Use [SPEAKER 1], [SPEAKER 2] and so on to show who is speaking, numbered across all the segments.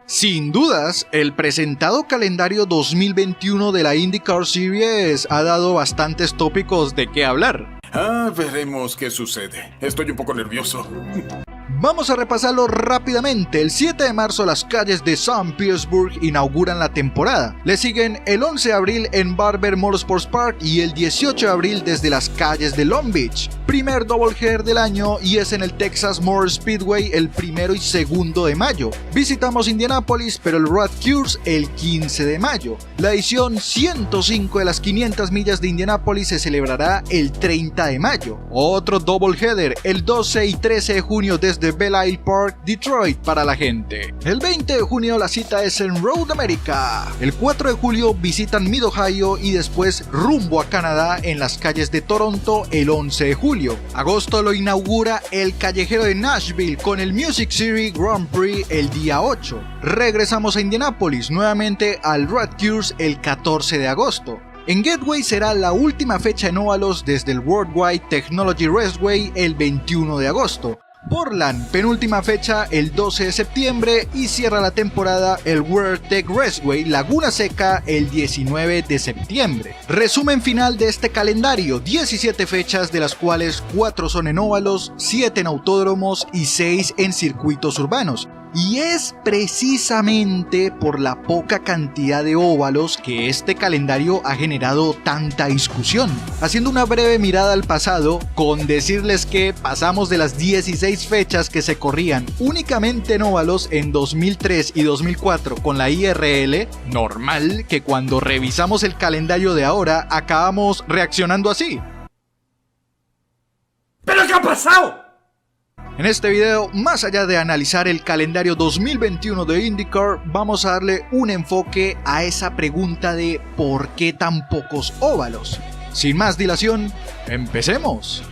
[SPEAKER 1] Sin dudas, el presentado calendario 2021 de la IndyCar Series ha dado bastantes tópicos de qué hablar.
[SPEAKER 2] Veremos qué sucede. Estoy un poco nervioso.
[SPEAKER 1] Vamos a repasarlo rápidamente. El 7 de marzo las calles de St. Petersburg inauguran la temporada. Le siguen el 11 de abril en Barber Motorsports Park y el 18 de abril desde las calles de Long Beach. Primer doubleheader del año y es en el Texas Motor Speedway el 1 y 2 de mayo. Visitamos Indianápolis, pero el Road Course el 15 de mayo. La edición 105 de las 500 millas de Indianápolis se celebrará el 30 de mayo. Otro doubleheader el 12 y 13 de junio desde Belle Isle Park, Detroit para la gente. El 20 de junio la cita es en Road America. El 4 de julio visitan Mid Ohio y después rumbo a Canadá en las calles de Toronto el 11 de julio. Agosto lo inaugura el callejero de Nashville con el Music City Grand Prix el día 8. Regresamos a Indianápolis nuevamente al Road Course el 14 de agosto. En Gateway será la última fecha en óvalos desde el Worldwide Technology Raceway el 21 de agosto. Portland, penúltima fecha el 12 de septiembre y cierra la temporada el World Tech Raceway Laguna Seca el 19 de septiembre. Resumen final de este calendario: 17 fechas de las cuales 4 son en óvalos, 7 en autódromos y 6 en circuitos urbanos. Y es precisamente por la poca cantidad de óvalos que este calendario ha generado tanta discusión. Haciendo una breve mirada al pasado, con decirles que pasamos de las 16 fechas que se corrían únicamente en óvalos en 2003 y 2004 con la IRL, normal que cuando revisamos el calendario de ahora acabamos reaccionando así.
[SPEAKER 3] ¿Pero qué ha pasado?
[SPEAKER 1] En este video, más allá de analizar el calendario 2021 de IndyCar, vamos a darle un enfoque a esa pregunta de ¿por qué tan pocos óvalos? Sin más dilación, empecemos.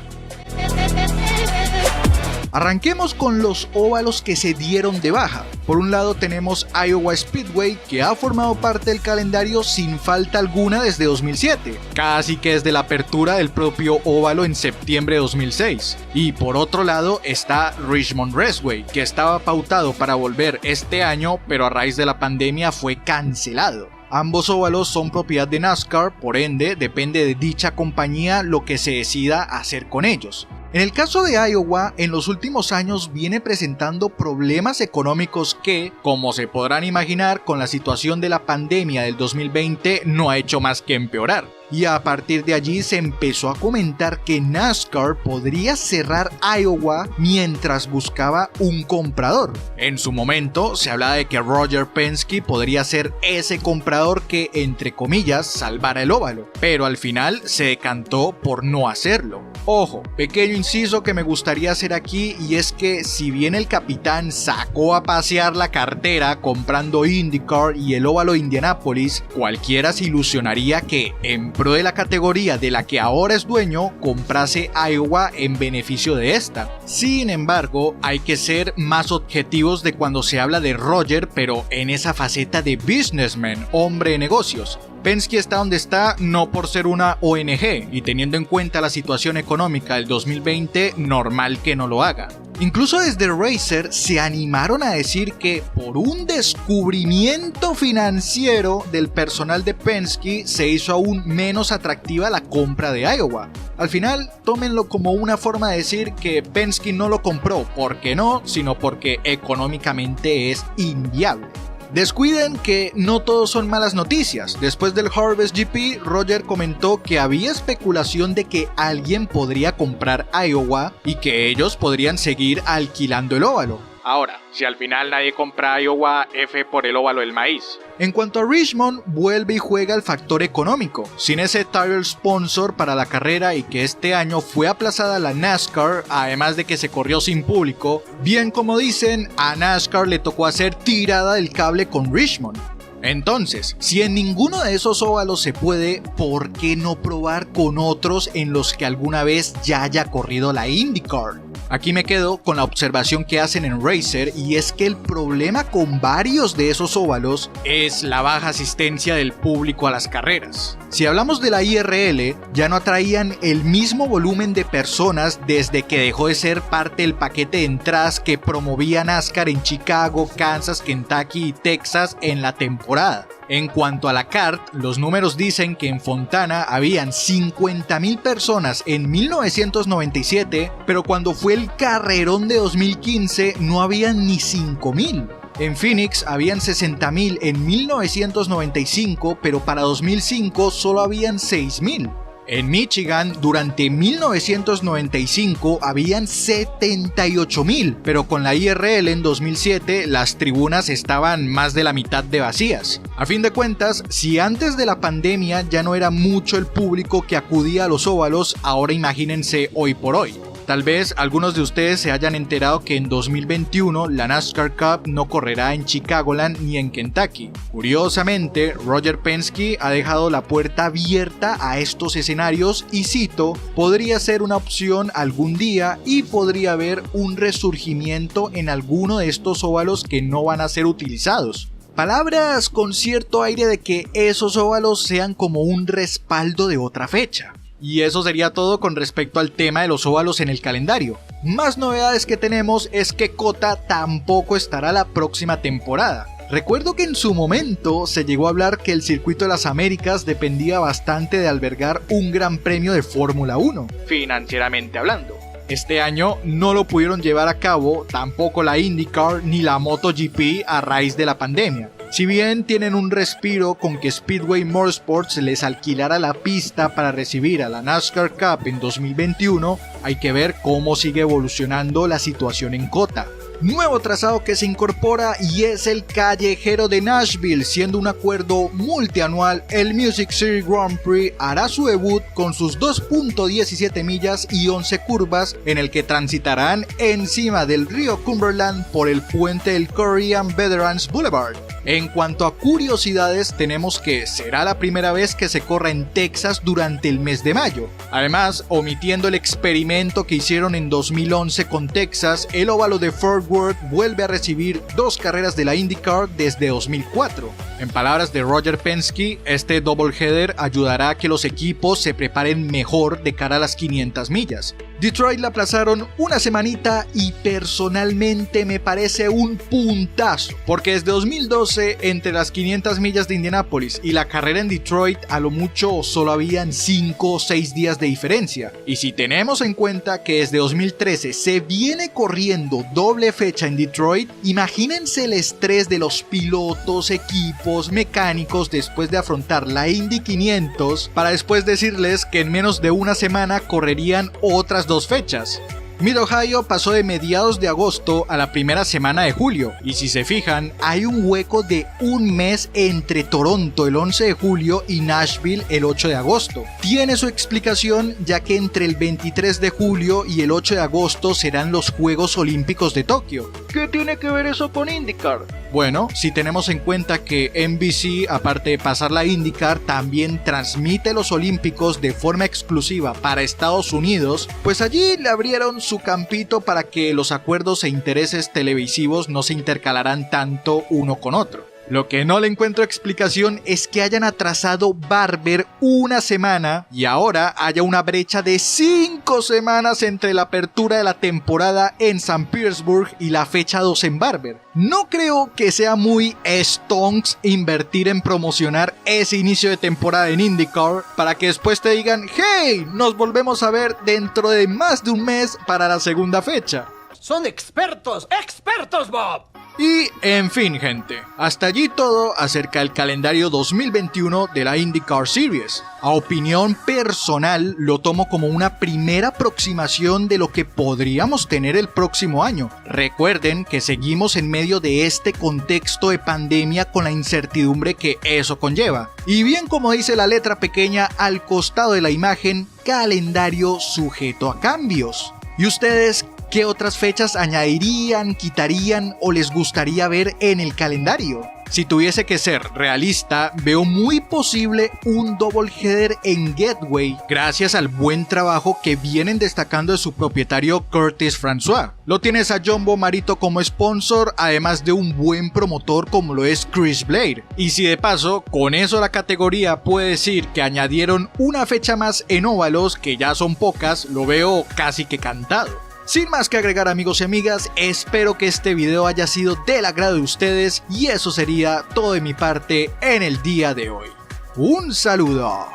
[SPEAKER 1] Arranquemos con los óvalos que se dieron de baja. Por un lado tenemos Iowa Speedway, que ha formado parte del calendario sin falta alguna desde 2007, casi que desde la apertura del propio óvalo en septiembre de 2006. Y por otro lado está Richmond Raceway, que estaba pautado para volver este año, pero a raíz de la pandemia fue cancelado. Ambos óvalos son propiedad de NASCAR, por ende depende de dicha compañía lo que se decida hacer con ellos. En el caso de Iowa, en los últimos años viene presentando problemas económicos que, como se podrán imaginar, con la situación de la pandemia del 2020 no ha hecho más que empeorar. Y a partir de allí se empezó a comentar que NASCAR podría cerrar Iowa mientras buscaba un comprador. En su momento se hablaba de que Roger Penske podría ser ese comprador que, entre comillas, salvara el óvalo, pero al final se decantó por no hacerlo. Ojo, pequeño inciso que me gustaría hacer aquí, y es que si bien el capitán sacó a pasear la cartera comprando IndyCar y el óvalo de Indianápolis, cualquiera se ilusionaría que en pro de la categoría de la que ahora es dueño comprase Iowa en beneficio de esta. Sin embargo, hay que ser más objetivos de cuando se habla de Roger, pero en esa faceta de businessman, hombre de negocios. Penske está donde está no por ser una ONG, y teniendo en cuenta la situación económica del 2020, normal que no lo haga. Incluso desde Racer se animaron a decir que por un descubrimiento financiero del personal de Penske se hizo aún menos atractiva la compra de Iowa. Al final, tómenlo como una forma de decir que Penske no lo compró porque no, sino porque económicamente es inviable. Descuiden que no todos son malas noticias. Después del Harvest GP, Roger comentó que había especulación de que alguien podría comprar Iowa y que ellos podrían seguir alquilando el óvalo.
[SPEAKER 4] Ahora, si al final nadie compra Iowa, F por el óvalo del maíz.
[SPEAKER 1] En cuanto a Richmond, vuelve y juega el factor económico. Sin ese title sponsor para la carrera y que este año fue aplazada la NASCAR, además de que se corrió sin público, bien como dicen, a NASCAR le tocó hacer tirada del cable con Richmond. Entonces, si en ninguno de esos óvalos se puede, ¿por qué no probar con otros en los que alguna vez ya haya corrido la IndyCar? Aquí me quedo con la observación que hacen en Racer, y es que el problema con varios de esos óvalos es la baja asistencia del público a las carreras. Si hablamos de la IRL, ya no atraían el mismo volumen de personas desde que dejó de ser parte del paquete de entradas que promovía NASCAR en Chicago, Kansas, Kentucky y Texas en la temporada. En cuanto a la kart, los números dicen que en Fontana habían 50.000 personas en 1997, pero cuando fue el carrerón de 2015 no habían ni 5.000. En Phoenix habían 60.000 en 1995, pero para 2005 solo habían 6.000. En Michigan, durante 1995 habían 78.000, pero con la IRL en 2007 las tribunas estaban más de la mitad de vacías. A fin de cuentas, si antes de la pandemia ya no era mucho el público que acudía a los óvalos, ahora imagínense hoy por hoy. Tal vez algunos de ustedes se hayan enterado que en 2021 la NASCAR Cup no correrá en Chicagoland ni en Kentucky. Curiosamente, Roger Penske ha dejado la puerta abierta a estos escenarios y cito, podría ser una opción algún día y podría haber un resurgimiento en alguno de estos óvalos que no van a ser utilizados. Palabras con cierto aire de que esos óvalos sean como un respaldo de otra fecha. Y eso sería todo con respecto al tema de los óvalos en el calendario. Más novedades que tenemos es que COTA tampoco estará la próxima temporada. Recuerdo que en su momento se llegó a hablar que el Circuito de las Américas dependía bastante de albergar un gran premio de Fórmula 1,
[SPEAKER 4] financieramente hablando.
[SPEAKER 1] Este año no lo pudieron llevar a cabo tampoco la IndyCar ni la MotoGP a raíz de la pandemia. Si bien tienen un respiro con que Speedway Motorsports les alquilara la pista para recibir a la NASCAR Cup en 2021, hay que ver cómo sigue evolucionando la situación en COTA. Nuevo trazado que se incorpora y es el Callejero de Nashville, siendo un acuerdo multianual. El Music City Grand Prix hará su debut con sus 2.17 millas y 11 curvas, en el que transitarán encima del río Cumberland por el puente del Korean Veterans Boulevard. En cuanto a curiosidades, tenemos que será la primera vez que se corra en Texas durante el mes de mayo. Además, omitiendo el experimento que hicieron en 2011 con Texas, el óvalo de Fort Worth vuelve a recibir 2 carreras de la IndyCar desde 2004. En palabras de Roger Penske, este doubleheader ayudará a que los equipos se preparen mejor de cara a las 500 millas. Detroit la aplazaron una semanita y personalmente me parece un puntazo, porque desde 2012 entre las 500 millas de Indianápolis y la carrera en Detroit a lo mucho solo habían 5 o 6 días de diferencia, y si tenemos en cuenta que desde 2013 se viene corriendo doble fecha en Detroit, imagínense el estrés de los pilotos, equipos, mecánicos después de afrontar la Indy 500 para después decirles que en menos de una semana correrían otras 2 fechas. Mid-Ohio pasó de mediados de agosto a la primera semana de julio, y si se fijan, hay un hueco de un mes entre Toronto el 11 de julio y Nashville el 8 de agosto. Tiene su explicación, ya que entre el 23 de julio y el 8 de agosto serán los Juegos Olímpicos de Tokio. ¿Qué tiene que ver eso con IndyCar? Bueno, si tenemos en cuenta que NBC, aparte de pasar la IndyCar, también transmite los Olímpicos de forma exclusiva para Estados Unidos, pues allí le abrieron su campito para que los acuerdos e intereses televisivos no se intercalaran tanto uno con otro. Lo que no le encuentro explicación es que hayan atrasado Barber una semana y ahora haya una brecha de 5 semanas entre la apertura de la temporada en St. Petersburg y la fecha 2 en Barber. No creo que sea muy stonks invertir en promocionar ese inicio de temporada en IndyCar para que después te digan, hey, nos volvemos a ver dentro de más de un mes para la segunda fecha.
[SPEAKER 3] ¡Son expertos! ¡Expertos, Bob!
[SPEAKER 1] Y en fin, gente, hasta allí todo acerca del calendario 2021 de la IndyCar Series. A opinión personal, lo tomo como una primera aproximación de lo que podríamos tener el próximo año. Recuerden que seguimos en medio de este contexto de pandemia con la incertidumbre que eso conlleva. Y bien como dice la letra pequeña al costado de la imagen, calendario sujeto a cambios. ¿Y ustedes qué otras fechas añadirían, quitarían o les gustaría ver en el calendario? Si tuviese que ser realista, veo muy posible un double header en Gateway gracias al buen trabajo que vienen destacando de su propietario Curtis François. Lo tienes a Jumbo Marito como sponsor, además de un buen promotor como lo es Chris Blade. Y si de paso, con eso la categoría puede decir que añadieron una fecha más en óvalos, que ya son pocas, lo veo casi que cantado. Sin más que agregar, amigos y amigas, espero que este video haya sido del agrado de ustedes y eso sería todo de mi parte en el día de hoy. ¡Un saludo!